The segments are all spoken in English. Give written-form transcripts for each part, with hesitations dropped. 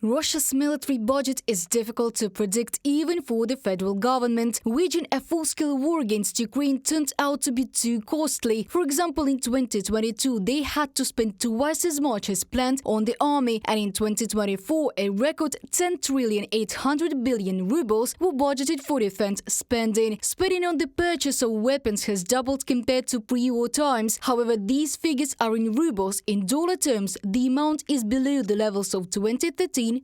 Russia's military budget is difficult to predict even for the federal government. Waging a full-scale war against Ukraine turned out to be too costly. For example, in 2022, they had to spend twice as much as planned on the army, and in 2024, a record 10,800 billion rubles were budgeted for defense spending. Spending on the purchase of weapons has doubled compared to pre-war times. However, these figures are in rubles. In dollar terms, the amount is below the levels of 2013-2014.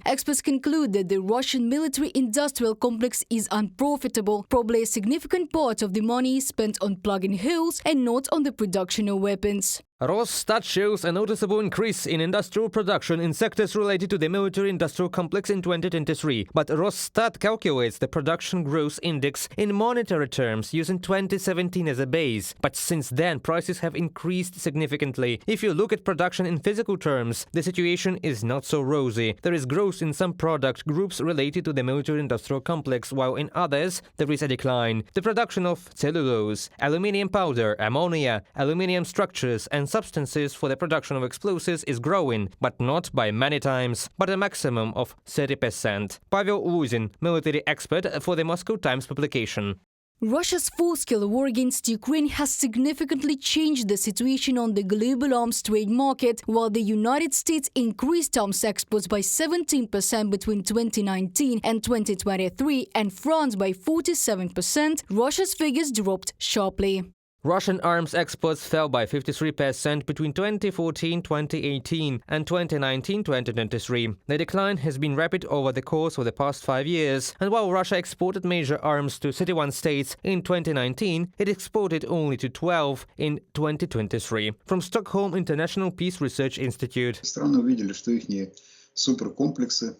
Experts conclude that the Russian military-industrial complex is unprofitable. Probably a significant part of the money is spent on plugging holes and not on the production of weapons. Rosstat shows a noticeable increase in industrial production in sectors related to the military-industrial complex in 2023, but Rosstat calculates the production growth index in monetary terms using 2017 as a base. But since then, prices have increased significantly. If you look at production in physical terms, the situation is not so rosy. There is growth in some product groups related to the military-industrial complex, while in others there is a decline. The production of cellulose, aluminium powder, ammonia, aluminium structures and substances for the production of explosives is growing, but not by many times, but a maximum of 30%. Pavel Luzin, military expert for the Moscow Times publication. Russia's full-scale war against Ukraine has significantly changed the situation on the global arms trade market. While the United States increased arms exports by 17% between 2019 and 2023 and France by 47%, Russia's figures dropped sharply. Russian arms exports fell by 53% between 2014-2018 and 2019-2023. The decline has been rapid over the course of the past 5 years, and while Russia exported major arms to 31 states in 2019, it exported only to 12 in 2023. From Stockholm International Peace Research Institute. Страны увидели, что ихние суперкомплексы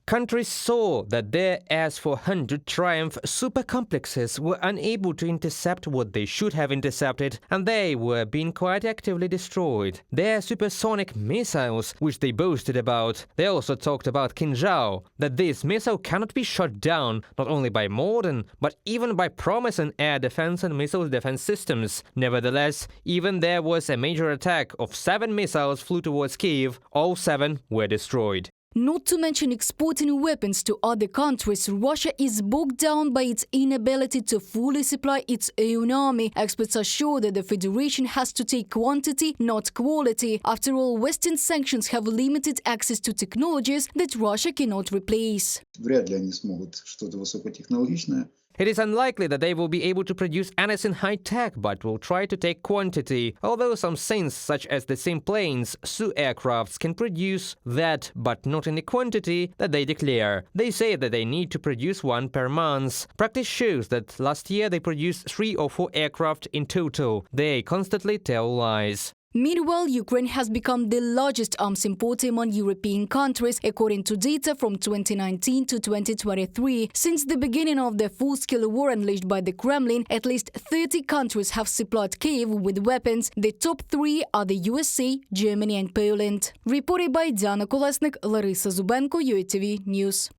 Countries saw that their S-400 Triumph supercomplexes were unable to intercept what they should have intercepted, and they were being quite actively destroyed. Their supersonic missiles, which they boasted about, they also talked about Kinzhal, that this missile cannot be shot down not only by modern, but even by promising air defense and missile defense systems. Nevertheless, even there was a major attack of 7 missiles flew towards Kyiv, all 7 were destroyed. Not to mention exporting weapons to other countries, Russia is bogged down by its inability to fully supply its own army. Experts are sure that the Federation has to take quantity, not quality. After all, Western sanctions have limited access to technologies that Russia cannot replace. Вряд ли они смогут что-то высокотехнологичное. It is unlikely that they will be able to produce anything high-tech, but will try to take quantity, although some things, such as the same planes, Su aircrafts, can produce that, but not in the quantity that they declare. They say that they need to produce 1 per month. Practice shows that last year they produced 3 or 4 aircraft in total. They constantly tell lies. Meanwhile, Ukraine has become the largest arms importer among European countries, according to data from 2019 to 2023. Since the beginning of the full-scale war unleashed by the Kremlin, at least 30 countries have supplied Kyiv with weapons. The top 3 are the USA, Germany and Poland. Reported by Diana Kolesnik, Larisa Zubenko, UATV News.